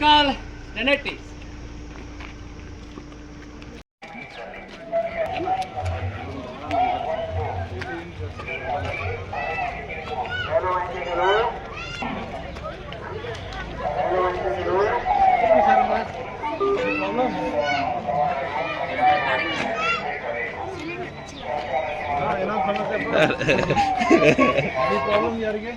ಕಾಲ್ ನೆನೆಟ್ಟಿ problem याರಿಗೆ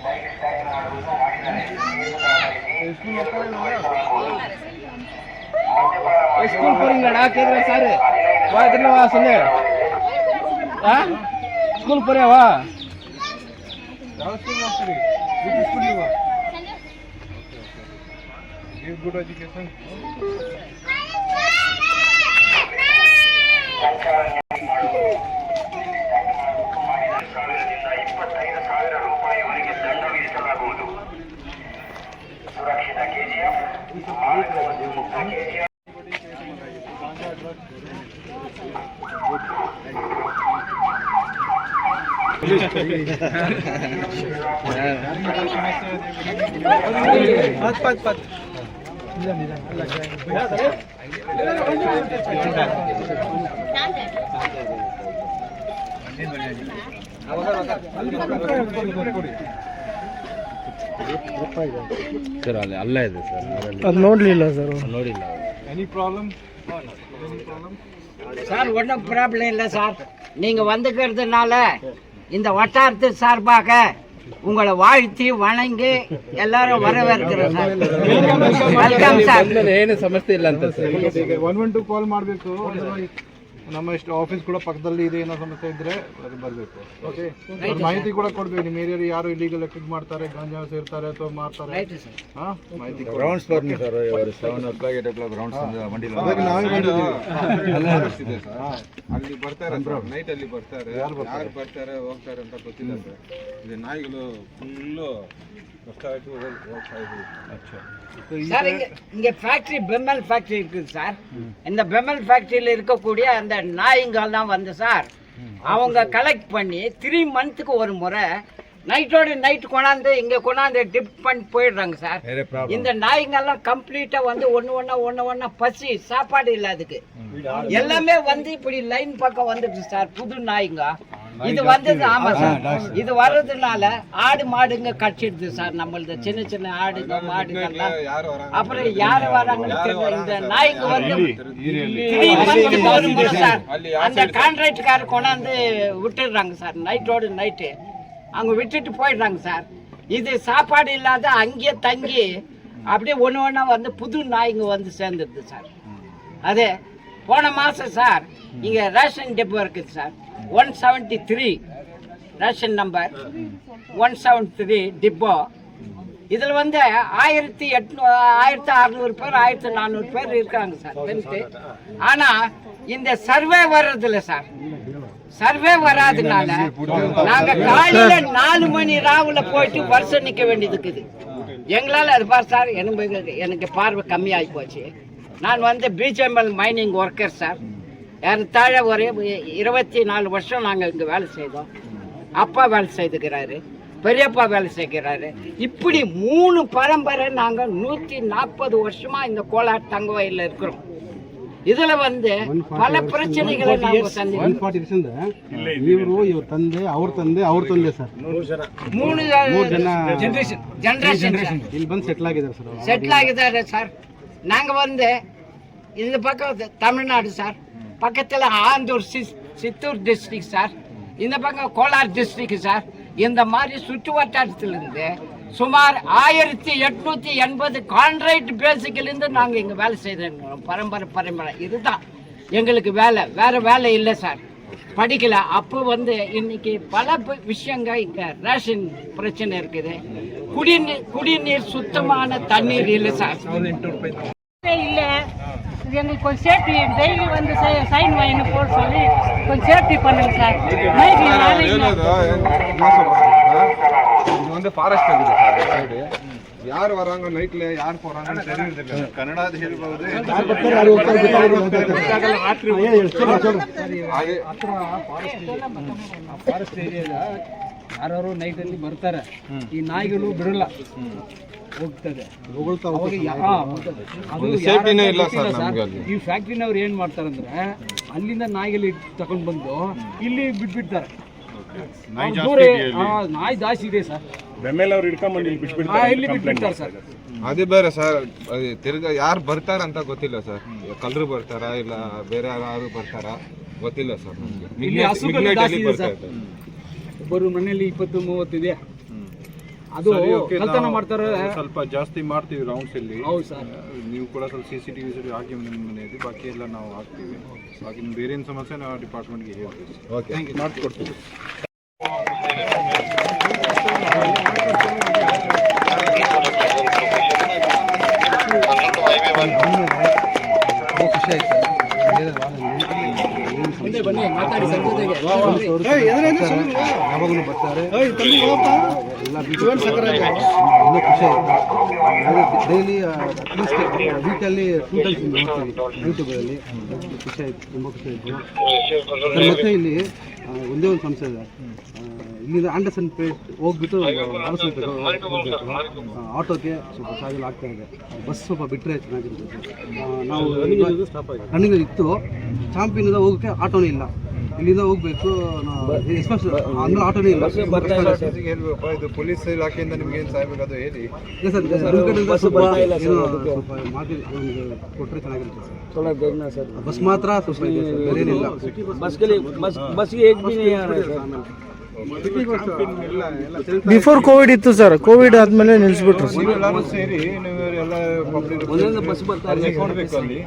school போறீங்களாடா கேக்குற sir வா இதுல வா சொல்லு ஸ்கூல் போறியா வா ಯಾವ ಸ್ಕೂಲ್ ಹೋಗ್ತೀರಿ ವಿಚ್ ಸ್ಕೂಲ್ ನೀವು ಗಿವ್ ಗುಡ್ ಎಜುಕೇಶನ್ ಸುರಕ್ಷಿತ ಕೆಜಿಎಫ್ ಸರ್ ಅಲ್ಲಿ ಅಲ್ಲ ಇದೆ ಸರ್ ಅದು ನೋಡಲಿಲ್ಲ ಸರ್ ನೋಡಿಲ್ಲ ಎನಿ ಪ್ರಾಬ್ಲಮ್ சார் ஒன்றும் ப்ராப்ளம் இல்லை சார் நீங்கள் வந்துக்கிறதுனால இந்த வட்டாரத்து சார்பாக உங்களை வாழ்த்தி வணங்கி எல்லாரும் வரவேற்கிறோம் சார். Welcome sir. ಏನು ಸಮಸ್ಯೆ ಇಲ್ಲ ಅಂತ ಸರ್ 112 ಕಾಲ್ ಮಾಡಬೇಕು ನಮ್ಮ ಇಷ್ಟು ಆಫೀಸ್ ಕೂಡ ಪಕ್ಕದಲ್ಲಿ ಇದೆ ಏನೋ ಸಮಸ್ಯೆ ಇದ್ರೆ ಅದು ಬರಬೇಕು ಓಕೆ ಮಾಹಿತಿ ಕೂಡ ಕೊಡ್ಬೇಕು ನಿಮ್ಮ ಏರಿಯಾದಲ್ಲಿ ಯಾರು ಇಲ್ಲಿಗಲ್ ಆಕ್ಟಿವಿಟಿ ಮಾಡ್ತಾರೆ ಗಾಂಜಾ ಸೇರ್ತಾರೆ ಅಥವಾ ಮಾರ್ತಾರೆ ಹಾ ಮಾಹಿತಿ grounds ಬರ್ನಿ sir 7 o'clock 8 o'clock grounds ಮಂಡಿ ಅದಕ್ಕೆ ನಾವೇ ಮಾಡಿದ್ದೀವಿ ಅಲ್ಲಿ ಬರ್ತಾರೆ ಸರ್ ನೈಟ್ ಅಲ್ಲಿ ಬರ್ತಾರೆ ಯಾರು ಬರ್ತಾರೆ ಹೋಗ್ತಾರೆ ಅಂತ ಗೊತ್ತಿಲ್ಲ ಸರ್ ಇದು ನಾಯಿಗಳು ಫುಲ್ಲು ಕಷ್ಟ ಆಯ್ತು ಹೋಗ್ತಾ ಇದ್ವಿ சார் இங்க ஃபேக்டரி பெம்மல் ஃபேக்டரி இருக்குது சார். இந்த பெம்மல் ஃபேக்டரியில் இருக்கக்கூடிய அந்த நாய்ங்கெல்லாம் வந்து சார் அவங்க கலெக்ட் பண்ணி 3 months ஒரு முறை நைட்டோட நைட் கொண்டாந்து இங்கே கொண்டாந்து டிப் பண்ணி போயிடுறாங்க சார். இந்த நாய்ங்கெல்லாம் கம்ப்ளீட்டாக வந்து ஒன்று பசி சாப்பாடு இல்லாதுக்கு எல்லாமே வந்து இப்படி லைன் பக்கம் வந்துடுது சார். புது நாய்ங்க இது வந்தது. ஆமா சார், இது வர்றதுனால ஆடு மாடுங்க கடிச்சிடுது சார். நம்மளது சின்ன சின்ன ஆடுங்க மாடுங்கெல்லாம் அப்புறம் யாரு வராங்கன்னு தெரியல. இந்த நாய்க்கு வந்து 3 months ஒரு முறை சார் அந்த கான்ட்ராக்டுக்காரர் கொண்டாந்து விட்டுடுறாங்க சார். நைட்டோடு நைட்டு அங்கே விட்டுட்டு போயிடுறாங்க சார். இது சாப்பாடு இல்லாத அங்கேயே தங்கி அப்படியே ஒன்று வந்து புது நாய்ங்க வந்து சேர்ந்துடுது சார். அதே போன மாதம் சார் இங்கே ரேஷன் டெப்போ இருக்குது சார். 173 ration number 173 depot. இதில் வந்து 1600 பேர் 1400 பேர் இருக்காங்க சார் டென்த்து. ஆனால் இந்த சர்வே வர்றதில்ல சார். சர்வே வராதுனால நாங்கள் காலையில் 4 மணி ராவில் போயிட்டு வருஷம் நிற்க வேண்டியது இருக்குது. எங்களால் அது பார் சார் எனக்கு பார்வை கம்மியாகி போச்சு. நான் வந்து பிஜிஎம்எல் மைனிங் ஒர்க்கர் சார். ஏறத்தாழ ஒரு 24 வருஷம் நாங்கள் இங்கே வேலை செய்தோம். அப்பா வேலை செய்துக்கிறாரு, பெரியப்பா வேலை செய்கிறாரு. இப்படி 3 பரம்பரை நாங்கள் 140 வருஷமாக இந்த கோலார் தங்க வயலில் இருக்கிறோம். இதுல வந்து பல பிரச்சனைகளை ನಾವು ಸந்திದ್ದೀವಿ. 140 ವರ್ಷದಿಂದ ಇವರು ಇವ್ರ ತಂದೆ ಅವ್ರ ತಂದೆ ಸರ್ 3 ಜನರೇಷನ್ ಇಲ್ಲಿ ಬಂದು ಸೆಟ್ಲ್ ಆಗಿದ್ದಾರೆ ಸರ್. நாங்க வந்து இந்த பக்கம் தமிழ்நாடு சார், பக்கத்தில் ஆந்தூர் சித்தூர் டிஸ்ட்ரிக்ட் சார், இந்த பக்கம் கோலார் டிஸ்ட்ரிக்ட் சார். இந்த மாதிரி சுற்று வட்டாரத்திலிருந்து சுமார் 1880 கான்ட்ராக்ட் பேசிக்கிலிருந்து நாங்கள் இங்கே வேலை செய்கிறோம். பரம்பரை இதுதான் எங்களுக்கு வேலை, வேறு வேலை இல்லை சார். படிக்கல. அப்போ வந்து இன்னைக்கு பல விஷயங்கள் இங்கே ரேஷன் பிரச்சனை இருக்குது. குடிநீர் சுத்தமான தண்ணீர் இல்லை சார். இல்லை எங்களுக்கு கொஞ்சம் சேஃப்டி டெய்லி வந்து சைன் வாங்கி போட சொல்லி கொஞ்சம் சேஃப்டி பண்ணுங்க சார். இது வந்து ஃபாரஸ்ட் இருக்குது சார் சைடு. யார் வராங்க நைட்ல யார் போறாங்கன்னு தெரியுது. ಕನ್ನಡದ ಹೇಳ್ಬಹುದು. ಫಾರೆಸ್ಟ್ ಏರಿಯಾ ಯಾರು ನೈಟಲ್ಲಿ ಬರ್ತಾರೆ, ಈ ನಾಯಿಗಳು ಬಿಡಲ್ಲ, ಹೋಗ್ತದೆ. ಅವಾಗ ಅದು ಸೇಫ್ಟಿನೇ ಇಲ್ಲ ಸರ್ ಗೊತ್ತಿಲ್ಲ ನಮ್ಗೆ ಸರ್. ಅಲ್ಲಿ. ಈ ಫ್ಯಾಕ್ಟ್ರಿನವ್ರು ಏನು ಮಾಡ್ತಾರಂದ್ರೆ ಅಲ್ಲಿಂದ ನಾಯಿಗಳು ತಗೊಂಡು ಬಂದು ಇಲ್ಲಿ ಬಿಟ್ಬಿಡ್ತಾರೆ. ನಾಯಿ ಜಾಸ್ತಿ ಇದೆ ಸರ್, ಇಲ್ಲಿ ಬಿಟ್ಬಿಡ್ತಾರೆ ಸರ್. ಅದೇ ಬೇರೆ ಸರ್, ತಿರ್ಗಾ ಯಾರು ಬರ್ತಾರ ಅಂತ ಗೊತ್ತಿಲ್ಲ ಸರ್. ಕಳ್ಳರು ಬರ್ತಾರ ಇಲ್ಲ ಬೇರೆ ಯಾರು ಬರ್ತಾರ ಗೊತ್ತಿಲ್ಲ ಸರ್ ನಮ್ಗೆ. ಇಲ್ಲಿ ಹಸುಗಳು ಜಾಸ್ತಿ ಇದೆ ಸರ್. ಒಬ್ಬರು ಮನೆಯಲ್ಲಿ 20-30 ಇದೆ. ಅದು ಕಳ್ತನ ಮಾಡ್ತಾರೆ. ಸ್ವಲ್ಪ ಜಾಸ್ತಿ ಮಾಡ್ತೀವಿ ರೌಂಡ್ಸ್ ಇಲ್ಲಿ. ಹೌದು ಸರ್. ನೀವು ಕೂಡ ಸ್ವಲ್ಪ CCTV ಹಾಕಿ ನಿಮ್ಮ ಮನೆಯಲ್ಲಿ, ಬಾಕಿ ಎಲ್ಲ ನಾವು ಹಾಕ್ತೀವಿ. ಬಾಕಿ ನಿಮ್ಗೆ ಬೇರೆ ಏನು ಸಮಸ್ಯೆ ನಾವು ಡಿಪಾರ್ಟ್ಮೆಂಟ್ಗೆ ಹೇಳ್ತೀವಿ. ಓಕೆ, ಮಾಡಿಕೊಡ್ತೀವಿ. ಯಾವಾಗಲೂ ಬರ್ತಾರೆ, ಎಲ್ಲ ಇನ್ನೂ ಖುಷಿ ಆಯಿತು. ಡೈಲಿ ಅಟ್ಲೀಸ್ಟ್ ವೀಕಲ್ಲಿ 2 ಟೈಮ್ಸ್ ನೋಡ್ತೀವಿ ಯೂಟ್ಯೂಬಲ್ಲಿ. ಖುಷಿ ಆಯಿತು, ತುಂಬ ಖುಷಿ ಆಯಿತು. ಮತ್ತು ಇಲ್ಲಿ ಒಂದೇ ಒಂದು ಸಮಸ್ಯೆ ಇದೆ. ಇಲ್ಲಿಂದ ಆಂಡರ್ಸನ್ ಪೇಟ್ ಹೋಗ್ಬಿಟ್ಟು ಹೋಗಬೇಕು, ಆಟೋಗೆ ಸ್ವಲ್ಪ ಚಾರ್ಜ್ ಆಗ್ತಾ ಇದೆ. ಬಸ್ ಸ್ವಲ್ಪ ಬಿಟ್ಟರೆ ಚೆನ್ನಾಗಿರುತ್ತೆ. ನಾವು ರನ್ನಿಂಗ್ ಇತ್ತು, ಚಾಂಪಿಯಿಂದ ಹೋಗೋಕ್ಕೆ ಆಟೋನೇ ಇಲ್ಲ. ಇಲ್ಲಿಂದ ಹೋಗ್ಬೇಕು, ಎಸ್ಪೆಷಲ್ ಅಂದ್ರೆ ಆಟೋನೇ ಇಲ್ಲ. ಹೇಳ್ಬೇಕಪ್ಪ, ಇದು ಪೊಲೀಸ್ ಇಲಾಖೆಯಿಂದ ನಿಮ್ಗೆ ಏನು ಸಹಾಯ ಬೇಕಾದ್ರು ಹೇಳಿ. ಇಲ್ಲ ಸರ್, ನಿಮ್ಮ ಕಡೆಯಿಂದ ಸ್ವಲ್ಪ ಸ್ವಲ್ಪ ಮಾತಿ ಕೊಟ್ಟರೆ ಚೆನ್ನಾಗಿರುತ್ತೆ ಸರ್. ಬಸ್ ಮಾತ್ರ ಸ್ವಲ್ಪ ಇದೆ ಸರ್, ಬೇರೆ ಏನಿಲ್ಲ. ಬಿಫೋರ್ ಕೋವಿಡ್ ಇತ್ತು ಸರ್, ಕೋವಿಡ್ ಆದ್ಮೇಲೆ ನಿಲ್ಲಿಸ್ಬಿಟ್ರು. ಎಲ್ಲರೂ ಸೇರಿ ನೀವು ಎಲ್ಲ ಪಬ್ಲಿಕ್ ಕೊಡಬೇಕು ಅಲ್ಲಿ.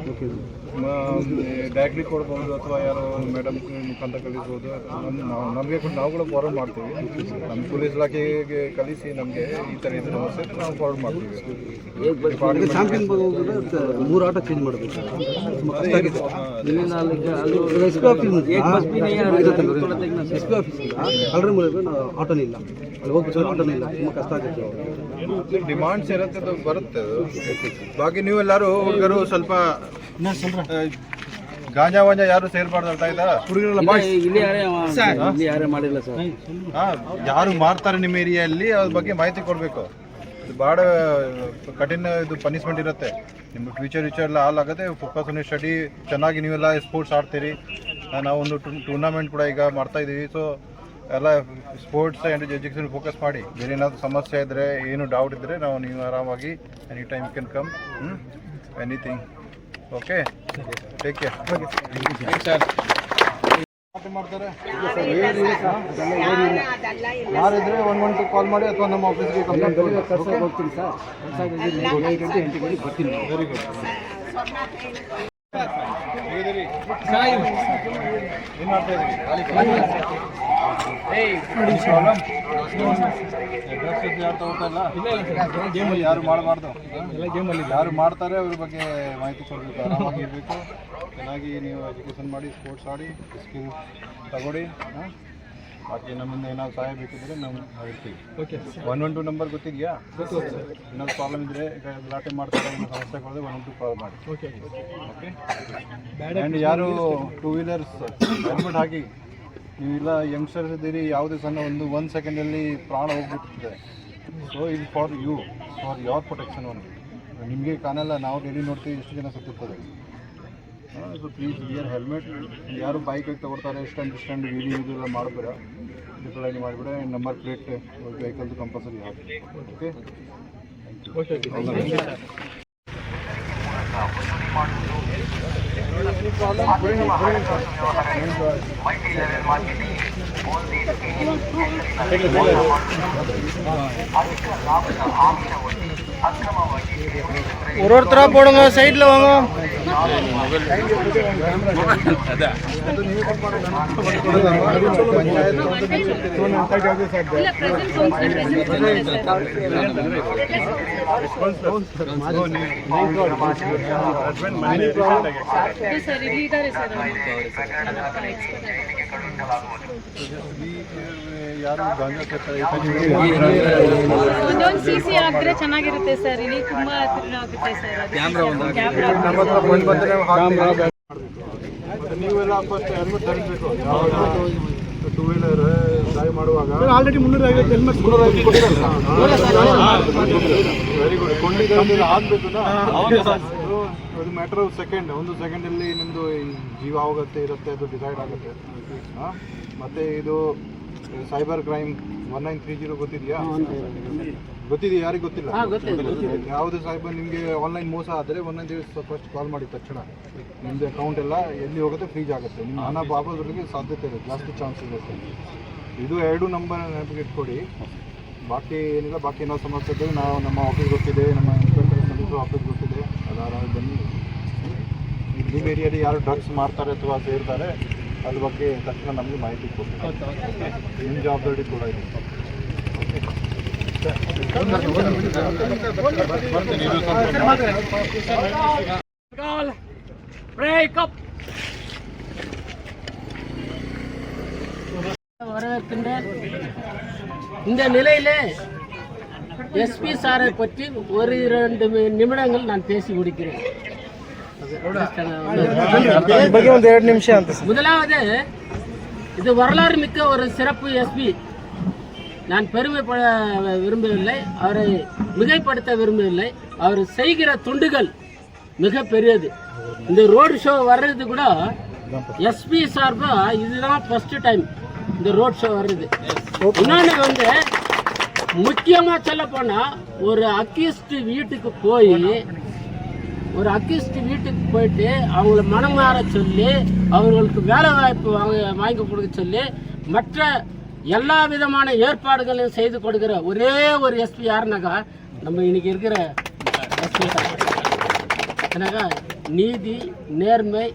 ಡೈರೆಕ್ಟ್ಲಿ ಕೊಡ್ಬೋದು ಅಥವಾ ಯಾರೋ ಮೇಡಮ್ ಮುಖಾಂತರ ಕಳಿಸ್ಬೋದು. ನಮಗೆ ನಾವು ಕೂಡ ಫಾರ್ವರ್ಡ್ ಮಾಡ್ತೀವಿ. ನಮ್ಮ ಪೊಲೀಸ್ ಇಲಾಖೆಗೆ ಕಳಿಸಿ ನಮಗೆ ಈ ಥರ ಇದು ಸಮಸ್ಯೆ ನಾವು ಫಾರ್ವರ್ಡ್ ಮಾಡ್ತೀವಿ. ಚಾಂಪಿಯನ್ ಹೋಗಿದ್ರೆ 3 ಆಟೋ ಚೇಂಜ್ ಮಾಡಬೇಕು. ಎಸ್ ಪಿ ಆಫೀಸಿಂದ ಕಳ್ಳರ ಮೂಲಕ ಆಟೋನೇ ಇಲ್ಲ, ಅಲ್ಲಿ ಹೋಗ್ಬೇಕು, ಆಟೋನೇ ಇಲ್ಲ. ತುಂಬ ಕಷ್ಟ ಆಗುತ್ತೆ. ಡಿಮಾಂಡ್ಸ್ ಇರುತ್ತೆ, ಅದು ಬರುತ್ತೆ ಅದು. ಬಾಕಿ ನೀವೆಲ್ಲರೂ ಹುಡುಗರು ಸ್ವಲ್ಪ ಗಾಂಜಾ ವಾಂಜಾ ಯಾರು ಸೇರ್ಬಾರ್ದು ಅಂತ ಆಯ್ತಾ? ಯಾರು ಮಾರ್ತಾರೆ ನಿಮ್ಮ ಏರಿಯಲ್ಲಿ ಅದ್ರ ಬಗ್ಗೆ ಮಾಹಿತಿ ಕೊಡಬೇಕು. ಇದು ಭಾಳ ಕಠಿಣ ಇದು ಪನಿಷ್ಮೆಂಟ್ ಇರುತ್ತೆ. ನಿಮ್ಮ ಫ್ಯೂಚರ್ ಎಲ್ಲ ಹಾಲ್ ಆಗುತ್ತೆ. Focus on study. ಚೆನ್ನಾಗಿ ನೀವೆಲ್ಲ ಸ್ಪೋರ್ಟ್ಸ್ ಆಡ್ತೀರಿ. ನಾವು ಒಂದು ಟೂರ್ನಮೆಂಟ್ ಕೂಡ ಈಗ ಮಾಡ್ತಾ ಇದ್ದೀವಿ. ಸೊ ಎಲ್ಲ ಸ್ಪೋರ್ಟ್ಸ್ ಆ್ಯಂಡ್ ಎಜುಕೇಷನ್ ಫೋಕಸ್ ಮಾಡಿ. ಬೇರೆ ಏನಾದರೂ ಸಮಸ್ಯೆ ಇದ್ದರೆ, ಏನು ಡೌಟ್ ಇದ್ದರೆ ನೀವು ಆರಾಮಾಗಿ any time you can come anything. Okay, take care. ಮಾಡ್ತಾರೆ ಯಾರಿದ್ರೆ 112 ಕಾಲ್ ಮಾಡಿ ಅಥವಾ ನಮ್ಮ ಆಫೀಸ್ಗೆ ಕಂಪ್ಲೇಂಟ್ ಕೊಡಿ. ಹೋಗ್ತೀನಿ ಸರ್, 8 ಗಂಟೆ ಬರ್ತೀನಿ. Very good. ಏನು ಮಾಡ್ತಾ ಇದ್ದೀರಿ? ಗೇಮಲ್ಲಿ ಯಾರು ಮಾಡಬಾರ್ದು. ಗೇಮಲ್ಲಿ ಯಾರು ಮಾಡ್ತಾರೆ ಅವ್ರ ಬಗ್ಗೆ ಮಾಹಿತಿ ಕೊಡಬೇಕು. ಆರಾಮಾಗಿ ಇರಬೇಕು. ಚೆನ್ನಾಗಿ ನೀವು ಎಜುಕೇಷನ್ ಮಾಡಿ, ಸ್ಪೋರ್ಟ್ಸ್ ಆಡಿ, ಸ್ಕಿಲ್ ತಗೊಳ್ಳಿ. ಬಾಕಿ ನಮ್ಮಿಂದ ಏನಾದ್ರು ಸಹಾಯ ಬೇಕಿದ್ರೆ ನಾವು ಇರ್ತೀವಿ. ಓಕೆ, 112 ನಂಬರ್ ಗೊತ್ತಿದೆಯಾ? ಏನಾದ್ರು ಪ್ರಾಬ್ಲಮ್ ಇದ್ದರೆ, ಗಲಾಟೆ ಮಾಡ್ತಾರೆ, ಏನೋ ಸಮಸ್ಯೆ ಕೊಡದೆ 112 ಕಾಲ್ ಮಾಡಿ. Okay okay. ಆ್ಯಂಡ್ ಯಾರು 2 ವೀಲರ್ಸ್ ಹೆಲ್ಮೆಟ್ ಹಾಕಿ. ನೀವಿಲ್ಲ ಯಂಗ್ಸ್ಟರ್ಸ್ ಇದ್ದೀರಿ, ಯಾವುದೇ ಸಣ್ಣ ಒಂದು ಸೆಕೆಂಡಲ್ಲಿ ಪ್ರಾಣ ಹೋಗ್ಬಿಟ್ಟಿದೆ. ಸೊ ಇದು for you, for your protection only. ನಿಮಗೆ ಕಾಣಲ್ಲ, ನಾವು ಡೈಲಿ ನೋಡ್ತೀವಿ ಎಷ್ಟು ಜನ ಸತ್ತಿರ್ತಾರೆ. So please wear helmet. ಯಾರು ಬೈಕಾಗಿ ತಗೊಳ್ತಾರೆ, ಸ್ಟ್ಯಾಂಡ್ ವೀಡಿಯೋ ಇದೆಲ್ಲ ಮಾಡಬೇಡ. ಡಿಪ್ಲೈನ್ ಮಾಡಿಬಿಡ. ನಂಬರ್ ಪ್ಲೇಟ್ ವೆಹಿಕಲ್ದು ಕಂಪಲ್ಸರಿ ಹಾಕಿ. ಓಕೆ, ஒரு ஒருத்தரா போடுங்க, சைட்ல வாங்க. ಯಾರು ಗಾಂಜಾ ಸೇರ್ತಾರೆ ಒಂದೊಂದು CC ಹಾಕಿದ್ರೆ ಚೆನ್ನಾಗಿರುತ್ತೆ ಸರ್. ಇಲ್ಲಿ ತುಂಬಾ ಹತ್ತಿರ ಆಗುತ್ತೆ ಸರ್. ನೀವೆಲ್ಲ ಫಸ್ಟ್ ಹೆಲ್ಮೆಟ್ ಧರಿಸಬೇಕು. 2 ವೀಲರ್ ಡ್ರೈವ್ ಮಾಡುವಾಗ ಇವಾಗ ಆಲ್ರೆಡಿ 350 ಹೆಲ್ಮೆಟ್ ವೆರಿ ಗುಡ್ ಕೊಂಡಿದ್ದಾರೆ ಆಗಬೇಕು ಅದು ಮ್ಯಾಟರ್ ಆಫ್ ಸೆಕೆಂಡ್. ಒಂದು ಸೆಕೆಂಡಲ್ಲಿ ನಿಮ್ಮದು ಜೀವ ಹೋಗುತ್ತೆ ಇರುತ್ತೆ, ಅದು ಡಿಸೈಡ್ ಆಗುತ್ತೆ. ಮತ್ತು ಇದು ಸೈಬರ್ ಕ್ರೈಮ್ 1930 ಗೊತ್ತಿದೆಯಾ? ಗೊತ್ತಿದೆಯಾ? ಯಾರಿಗೆ ಗೊತ್ತಿಲ್ಲ? ಯಾವುದೇ ಸೈಬರ್ ನಿಮಗೆ ಆನ್ಲೈನ್ ಮೋಸ ಆದರೆ 19 ಫಸ್ಟ್ ಕಾಲ್ ಮಾಡಿ ತಕ್ಷಣ ನಿಮ್ಮದು ಅಕೌಂಟ್ ಎಲ್ಲ ಎಲ್ಲಿ ಹೋಗುತ್ತೆ ಫ್ರೀಜ್ ಆಗುತ್ತೆ. ನಿಮ್ಮ ಹಣ ವಾಪಸ್ಸರಿಗೆ ಸಾಧ್ಯತೆ ಇದೆ, ಜಾಸ್ತಿ ಚಾನ್ಸ್ ಇರುತ್ತೆ. ಇದು 2 ನಂಬರ್ ನೆನಪಿಗೆ ಇಟ್ಕೊಡಿ. ಬಾಕಿ ಏನಿಲ್ಲ, ಬಾಕಿ ಏನೋ ಸಮಸ್ಯೆ ಇದ್ದರೆ ನಾವು ನಮ್ಮ ಆಫೀಸ್ ಗೊತ್ತಿದೆ, ನಮ್ಮ ಇನ್ಸ್ಪೆಕ್ಟರ್ ಮಲ್ಲಿದ್ರು ಆಫೀಸ್ ಗೊತ್ತಿದೆ, ಅದಾರ ಬನ್ನಿ. ನಿಮ್ಮ ಏರಿಯಾದಲ್ಲಿ ಯಾರು ಡ್ರಗ್ಸ್ ಮಾರ್ತಾರೆ ಅಥವಾ ಸೇರ್ತಾರೆ ಅದ್ರ ಬಗ್ಗೆ ತಕ್ಷಣ ನಮಗೆ ಮಾಹಿತಿ ಕೊಡ್ತೀವಿ. ನಿಮ್ಮ ಜವಾಬ್ದಾರಿ ಕೂಡ ಇದೆ. வரவேற்கின்றேன். இந்த நிலையிலே எஸ்பி சாரை பற்றி ஒரு 2 நிமிடங்கள் நான் பேசி முடிக்கிறேன். முதலாவது, இது வரலாறு மிக்க ஒரு சிறப்பு எஸ்பி. நான் பெருமைப்பட விரும்பவில்லை, அவரை மிகைப்படுத்த விரும்பவில்லை. அவர் செய்கிற துண்டுகள் மிக பெரியது. இந்த ரோடு ஷோ வர்றது கூட எஸ்பி சார்பா இதுதான் ஃபர்ஸ்ட் டைம் இந்த ரோட் ஷோ வர்றது. இன்னொன்று வந்து முக்கியமாக சொல்ல போனால், ஒரு அக்யூஸ்ட் வீட்டுக்கு போயிட்டு அவங்கள மனம் மாற சொல்லி அவர்களுக்கு வேலை வாய்ப்பு வாங்கி கொடுக்க சொல்லி மற்ற எல்லா விதமான ஏற்பாடுகளையும் செய்து கொடுக்கிற ஒரே ஒரு எஸ்பி யாருனாக்கா நம்ம இன்னைக்கு இருக்கிற எஸ்பி சார். ஏன்னாக்கா நீதி, நேர்மை,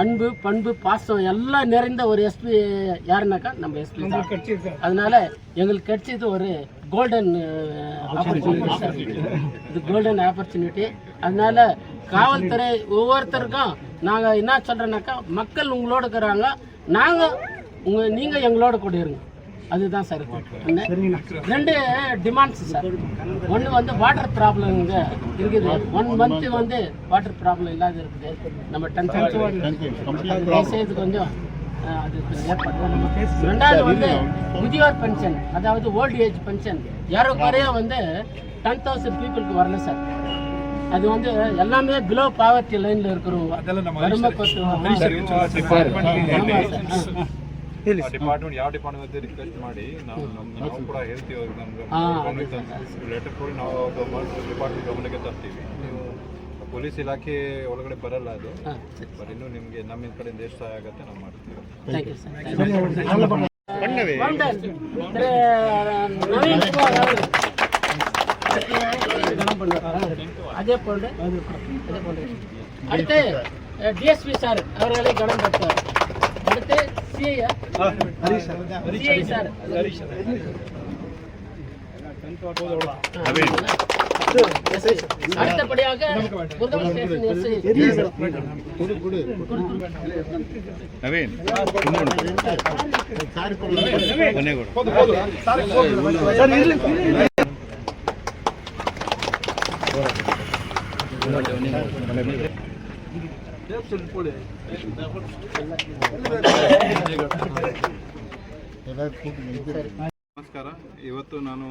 அன்பு, பண்பு, பாசம் எல்லாம் நிறைந்த ஒரு எஸ்பி யாருனாக்கா நம்ம எஸ்பி தான். அதனால எங்களுக்கு கிடைச்சது ஒரு கோல்டன் ஆப்பர்ச்சுனிட்டி. இது கோல்டன் ஆப்பர்ச்சுனிட்டி. அதனால காவல்துறை ஒவ்வொருத்தருக்கும் நாங்கள் என்ன சொல்கிறோன்னாக்கா, மக்கள் உங்களோட இருக்கிறாங்க, நீங்கள் எங்களோட கூட இருங்க. அதுதான் சார். 2 demands sir. ஒன்று வந்து வாட்டர் ப்ராப்ளம் இங்கே இருக்குது. 1 மந்த் வந்து வாட்டர் ப்ராப்ளம் இல்லாத இருக்குது. நம்ம டென்ஷன் செய்து கொஞ்சம் அது ஏற்படுது. 2வது வந்து முதியோர் பென்ஷன், அதாவது ஓல்ட் ஏஜ் பென்ஷன் ஏறக்குறைய வந்து 10,000 பீப்புளுக்கு வரல சார். அது வந்து எல்லாமே பிலோ பாவர்ட்டி லைனில் இருக்கிறவங்க. ಡಿಪಾರ್ಟ್ಮೆಂಟ್ ಯಾವ ಡಿಪಾರ್ಟ್ಮೆಂಟ್ ರಿಕ್ವೆಸ್ಟ್ ಮಾಡಿ ನಾವು ಕೂಡ ಹೇಳ್ತೀವಿ. ಲೆಟರ್ ಕೊಡಿ, ನಾವು ಡಿಪಾರ್ಟ್ಮೆಂಟ್ ಗಮನಕ್ಕೆ ತರ್ತೀವಿ. ಪೊಲೀಸ್ ಇಲಾಖೆ ಒಳಗಡೆ ಬರಲ್ಲ ಅದು, ಬಟ್ ಇನ್ನೂ ನಿಮಗೆ ನಮ್ಮ ಕಡೆಯಿಂದ ಎಷ್ಟು ಸಹಾಯ ಆಗುತ್ತೆ ನಾವು ಮಾಡ್ತೀವಿ. அதே போன்று அடுத்து டிஎஸ்பி சார் அவர்களை கவனம் பெற்றார். அடுத்து சிஐ சார். அடுத்தபடியாக ನಮಸ್ಕಾರ. ಇವತ್ತು ನಾನು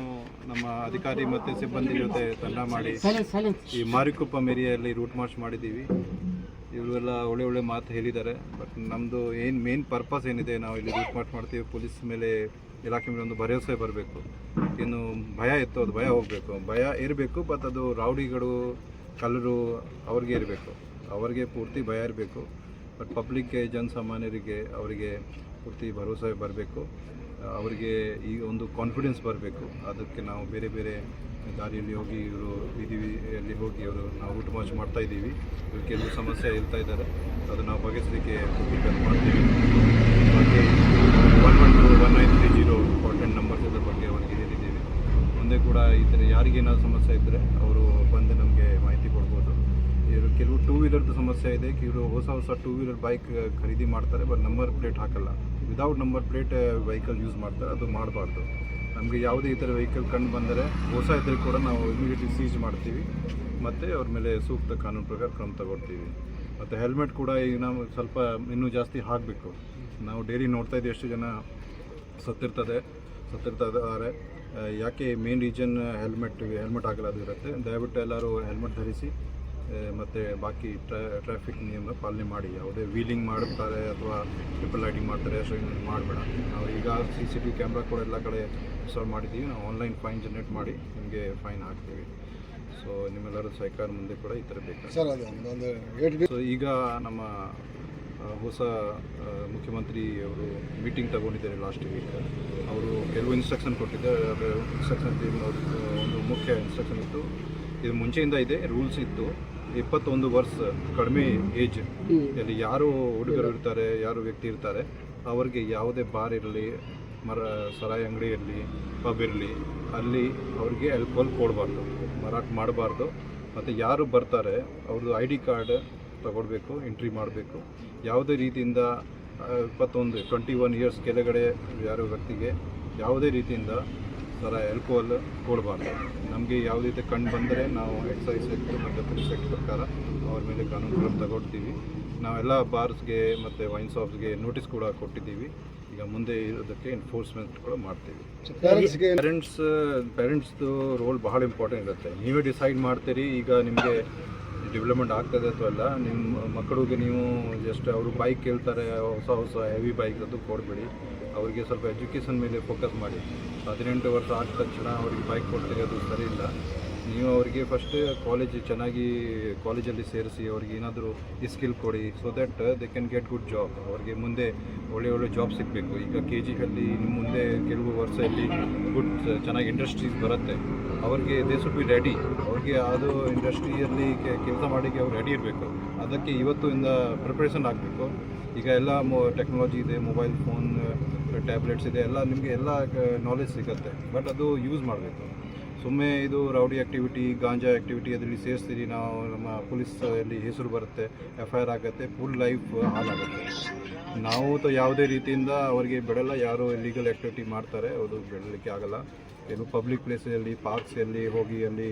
ನಮ್ಮ ಅಧಿಕಾರಿ ಮತ್ತು ಸಿಬ್ಬಂದಿ ಜೊತೆ ತಂಡ ಮಾಡಿ ಈ ಮಾರಿಕೊಪ್ಪ ಏರಿಯಾದಲ್ಲಿ ರೂಟ್ ಮಾರ್ಚ್ ಮಾಡಿದ್ದೀವಿ. ಇವರೆಲ್ಲ ಒಳ್ಳೆ ಮಾತು ಹೇಳಿದ್ದಾರೆ. ಬಟ್ ನಮ್ಮದು ಮೇನ್ ಪರ್ಪಸ್ ಏನಿದೆ, ನಾವು ಇಲ್ಲಿ ರೂಟ್ ಮಾರ್ಚ್ ಮಾಡ್ತೀವಿ, ಪೊಲೀಸ್ ಮೇಲೆ, ಇಲಾಖೆ ಮೇಲೆ ಒಂದು ಭರವಸೆ ಬರಬೇಕು. ಇನ್ನು ಭಯ ಇತ್ತು, ಅದು ಭಯ ಹೋಗಬೇಕು. ಭಯ ಇರಬೇಕು, ಬಟ್ ಅದು ರೌಡಿಗಳು, ಕಳ್ಳರು ಅವ್ರಿಗೆ ಇರಬೇಕು, ಅವ್ರಿಗೆ ಪೂರ್ತಿ ಭಯ ಇರಬೇಕು. ಬಟ್ ಪಬ್ಲಿಕ್ಗೆ, ಜನಸಾಮಾನ್ಯರಿಗೆ ಅವರಿಗೆ ಪೂರ್ತಿ ಭರವಸೆ ಬರಬೇಕು. ಅವರಿಗೆ ಈ ಒಂದು ಕಾನ್ಫಿಡೆನ್ಸ್ ಬರಬೇಕು. ಅದಕ್ಕೆ ನಾವು ಬೇರೆ ಬೇರೆ ದಾರಿಯಲ್ಲಿ ಹೋಗಿ, ಇವರು ಬೀದಿಯಲ್ಲಿ ಹೋಗಿ ನಾವು ರೂಟ್ ಮಾರ್ಚ್ ಮಾಡ್ತಾಯಿದ್ದೀವಿ. ಇವರು ಕೆಲವು ಸಮಸ್ಯೆ ಹೇಳ್ತಾ ಇದ್ದಾರೆ, ಅದು ನಾವು ಬಗೆಹರಿಸಲಿಕ್ಕೆ ಪ್ರಿಪೇರ್ ಮಾಡ್ತೀವಿ. ಬಗ್ಗೆ 112-1930 ಇಂಪಾರ್ಟೆಂಟ್ ನಂಬರ್ಸ್ ಇದ್ರ ಬಗ್ಗೆ ಅವರಿಗೆ ಹೇಳಿದ್ದೀವಿ. ಮುಂದೆ ಕೂಡ ಈ ಥರ ಯಾರಿಗೇನಾದ್ರು ಸಮಸ್ಯೆ ಇದ್ದರೆ ಅವರು ಬಂದು ನಮಗೆ ಮಾಹಿತಿ ಕೊಡ್ಬೋದು. ಇವರು ಕೆಲವು 2 ವೀಲರ್ದು ಸಮಸ್ಯೆ ಇದೆ. ಇವರು ಹೊಸ 2 ವೀಲರ್ ಬೈಕ್ ಖರೀದಿ ಮಾಡ್ತಾರೆ, ಬಟ್ ನಂಬರ್ ಪ್ಲೇಟ್ ಹಾಕಲ್ಲ. Without number plate vehicle use ಮಾಡ್ತಾರೆ, ಅದು ಮಾಡಬಾರ್ದು. ನಮಗೆ ಯಾವುದೇ ಈ ಥರ ವೆಹಿಕಲ್ ಕಂಡು ಬಂದರೆ, ಹೊಸ ಇದ್ದರೆ ಕೂಡ ನಾವು ಇಮಿಡಿಯೇಟ್ಲಿ ಸೀಜ್ ಮಾಡ್ತೀವಿ ಮತ್ತು ಅವ್ರ ಮೇಲೆ ಸೂಕ್ತ ಕಾನೂನು ಪ್ರಕಾರ ಕ್ರಮ ತಗೊಳ್ತೀವಿ. ಮತ್ತು ಹೆಲ್ಮೆಟ್ ಕೂಡ ಈಗ ನಾವು ಸ್ವಲ್ಪ ಇನ್ನೂ ಜಾಸ್ತಿ ಹಾಕಬೇಕು. ನಾವು ಡೈಲಿ ನೋಡ್ತಾ ಇದ್ದೀವಿ ಎಷ್ಟು ಜನ ಸತ್ತಿರ್ತಾರೆ. ಯಾಕೆ ಮೇನ್ ರೀಸನ್ ಹೆಲ್ಮೆಟ್ ಹಾಕಲಾದ ಇರುತ್ತೆ. ದಯವಿಟ್ಟು ಎಲ್ಲರೂ ಹೆಲ್ಮೆಟ್ ಧರಿಸಿ ಮತ್ತು ಬಾಕಿ ಟ್ರಾಫಿಕ್ ನಿಯಮ ಪಾಲನೆ ಮಾಡಿ. ಯಾವುದೇ ವೀಲಿಂಗ್ ಮಾಡುತ್ತಾರೆ ಅಥವಾ ಟ್ರಿಪಲ್ ರೈಡಿಂಗ್ ಮಾಡ್ತಾರೆ ಅಷ್ಟು ಮಾಡಬೇಡ. ನಾವು ಈಗ CCTV ಕ್ಯಾಮ್ರಾ ಕೂಡ ಎಲ್ಲ ಕಡೆ ಇನ್ಸ್ಟಾಲ್ ಮಾಡಿದ್ದೀವಿ. ನಾವು ಆನ್ಲೈನ್ ಫೈನ್ ಜನರೇಟ್ ಮಾಡಿ ನಿಮಗೆ ಫೈನ್ ಹಾಕ್ತೀವಿ. ಸೊ ನಿಮ್ಮೆಲ್ಲರ ಸಹಕಾರ ಮುಂದೆ ಕೂಡ ಈ ಥರ ಬೇಕು. ಸೊ ಈಗ ನಮ್ಮ ಹೊಸ ಮುಖ್ಯಮಂತ್ರಿ ಅವರು ಮೀಟಿಂಗ್ ತಗೊಂಡಿದ್ದಾರೆ ಲಾಸ್ಟ್ ವೀಕ್. ಅವರು ಕೆಲವು ಇನ್ಸ್ಟ್ರಕ್ಷನ್ ಕೊಟ್ಟಿದ್ದಾರೆ. ಅದರ ಇನ್ಸ್ಟ್ರಕ್ಷನ್ ಒಂದು ಮುಖ್ಯ ಇನ್ಸ್ಟ್ರಕ್ಷನ್ ಇತ್ತು, ಇದು ಮುಂಚೆಯಿಂದ ಇದೆ, ರೂಲ್ಸ್ ಇತ್ತು. 21 ವರ್ಷ ಕಡಿಮೆ ಏಜ್ ಅಲ್ಲಿ ಯಾರು ಹುಡುಗರು ಇರ್ತಾರೆ, ಯಾರು ವ್ಯಕ್ತಿ ಇರ್ತಾರೆ, ಅವ್ರಿಗೆ ಯಾವುದೇ ಬಾರ್ ಇರಲಿ, ಸರಾಯಿ ಅಂಗಡಿ ಇರಲಿ, ಪಬ್ ಇರಲಿ, ಅಲ್ಲಿ ಅವ್ರಿಗೆ ಆಲ್ಕೋಹಾಲ್ ಕೊಡಬಾರ್ದು, ಮಾರಾಟ ಮಾಡಬಾರ್ದು. ಮತ್ತು ಯಾರು ಬರ್ತಾರೆ ಅವ್ರದ್ದು ID ಕಾರ್ಡ್ ತಗೊಳ್ಬೇಕು, ಎಂಟ್ರಿ ಮಾಡಬೇಕು. ಯಾವುದೇ ರೀತಿಯಿಂದ 21 ಇಯರ್ಸ್ ಕೆಳಗಡೆ ಯಾರೋ ವ್ಯಕ್ತಿಗೆ ಯಾವುದೇ ರೀತಿಯಿಂದ ಆಲ್ಕೋಹಾಲ್ ಕೊಡಬಾರ್ದು. ನಮಗೆ ಯಾವುದೇ ರೀತಿ ಕಂಡು ಬಂದರೆ ನಾವು ಎಕ್ಸೈಸ್ ಆ್ಯಕ್ಟ್ ಮತ್ತು ಪೊಲೀಸ್ ಆ್ಯಕ್ಟ್ ಪ್ರಕಾರ ಅವ್ರ ಮೇಲೆ ಕಾನೂನು ಕ್ರಮ ತಗೊಳ್ತೀವಿ. ನಾವೆಲ್ಲ ಬಾರ್ಸ್ಗೆ ಮತ್ತು ವೈನ್ ಶಾಪ್ಸ್ಗೆ ನೋಟಿಸ್ ಕೂಡ ಕೊಟ್ಟಿದ್ದೀವಿ. ಈಗ ಮುಂದೆ ಇರೋದಕ್ಕೆ ಎನ್ಫೋರ್ಸ್ಮೆಂಟ್ ಕೂಡ ಮಾಡ್ತೀವಿ. ಪೇರೆಂಟ್ಸ್ದು ರೋಲ್ ಬಹಳ ಇಂಪಾರ್ಟೆಂಟ್ ಇರುತ್ತೆ. ನೀವೇ ಡಿಸೈಡ್ ಮಾಡ್ತೀರಿ ಈಗ ನಿಮಗೆ ಡೆವಲಪ್ಮೆಂಟ್ ಆಗ್ತದೆ ಅಥವಾ ಅಲ್ಲ. ನಿಮ್ಮ ಮಕ್ಕಳಿಗೆ ನೀವು ಜಸ್ಟ್ ಅವರು ಬೈಕ್ ಕೇಳ್ತಾರೆ, ಹೊಸ ಹೆವಿ ಬೈಕ್, ಅದು ಕೊಡಬೇಡಿ. ಅವರಿಗೆ ಸ್ವಲ್ಪ ಎಜುಕೇಷನ್ ಮೇಲೆ ಫೋಕಸ್ ಮಾಡಿ. 18 ವರ್ಷ ಆದ ತಕ್ಷಣ ಅವ್ರಿಗೆ ಬೈಕ್ ಕೊಡ್ತೀರಿ, ಅದು ಸರಿ ಇಲ್ಲ. ನೀವು ಅವರಿಗೆ ಫಸ್ಟ್ ಚೆನ್ನಾಗಿ ಕಾಲೇಜಲ್ಲಿ ಸೇರಿಸಿ ಅವ್ರಿಗೆ ಏನಾದರೂ ಸ್ಕಿಲ್ ಕೊಡಿ. So that they can get good job. ಅವ್ರಿಗೆ ಮುಂದೆ ಒಳ್ಳೆ ಜಾಬ್ ಸಿಗಬೇಕು. ಈಗ KGಯಲ್ಲಿ ನಿಮ್ಮ ಮುಂದೆ ಕೆಲವು ವರ್ಷದಲ್ಲಿ ಚೆನ್ನಾಗಿ ಇಂಡಸ್ಟ್ರೀಸ್ ಬರುತ್ತೆ. ಅವ್ರಿಗೆ ದೇ ಶುಡ್ ಬಿ ರೆಡಿ. ಅವ್ರಿಗೆ ಅದು ಇಂಡಸ್ಟ್ರಿಯಲ್ಲಿ ಕೆಲಸ ಮಾಡೋಕ್ಕೆ ಅವ್ರು ರೆಡಿ ಇರಬೇಕು. ಅದಕ್ಕೆ ಇವತ್ತಿಂದ ಪ್ರಿಪ್ರೇಷನ್ ಆಗಬೇಕು. ಈಗ ಎಲ್ಲ ಟೆಕ್ನಾಲಜಿ ಇದೆ, ಮೊಬೈಲ್ ಫೋನ್, ಟ್ಯಾಬ್ಲೆಟ್ಸ್ ಇದೆ, ಎಲ್ಲ ನಿಮಗೆ ಎಲ್ಲ ನಾಲೆಜ್ ಸಿಗುತ್ತೆ. ಬಟ್ ಅದು ಯೂಸ್ ಮಾಡಬೇಕು. ಸುಮ್ಮನೆ ಇದು ರೌಡಿ ಆ್ಯಕ್ಟಿವಿಟಿ, ಗಾಂಜಾ ಆ್ಯಕ್ಟಿವಿಟಿ ಅದರಲ್ಲಿ ಸೇರಿಸ್ತೀರಿ, ನಾವು ನಮ್ಮ ಪೊಲೀಸಲ್ಲಿ ಹೆಸರು ಬರುತ್ತೆ, FIR ಆಗುತ್ತೆ, ಫುಲ್ ಲೈಫ್ ಹಾಳಾಗುತ್ತೆ. ನಾವು ಯಾವುದೇ ರೀತಿಯಿಂದ ಅವರಿಗೆ ಬಿಡಲ್ಲ. ಯಾರು ಇಲ್ಲೀಗಲ್ ಆ್ಯಕ್ಟಿವಿಟಿ ಮಾಡ್ತಾರೆ ಅದು ಬಿಡಲಿಕ್ಕೆ ಆಗಲ್ಲ. ಕೆಲವು ಪಬ್ಲಿಕ್ ಪ್ಲೇಸಲ್ಲಿ, ಪಾರ್ಕ್ಸಲ್ಲಿ ಹೋಗಿ ಅಲ್ಲಿ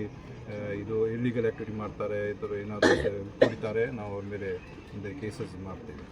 ಇದು ಇಲ್ಲೀಗಲ್ ಆ್ಯಕ್ಟಿವಿಟಿ ಮಾಡ್ತಾರೆ, ಈ ಥರ ಏನಾದರೂ ಕುಡಿತಾರೆ, ನಾವು ಅವ್ರ ಮೇಲೆ ಕೇಸಸ್ ಮಾಡ್ತೀವಿ.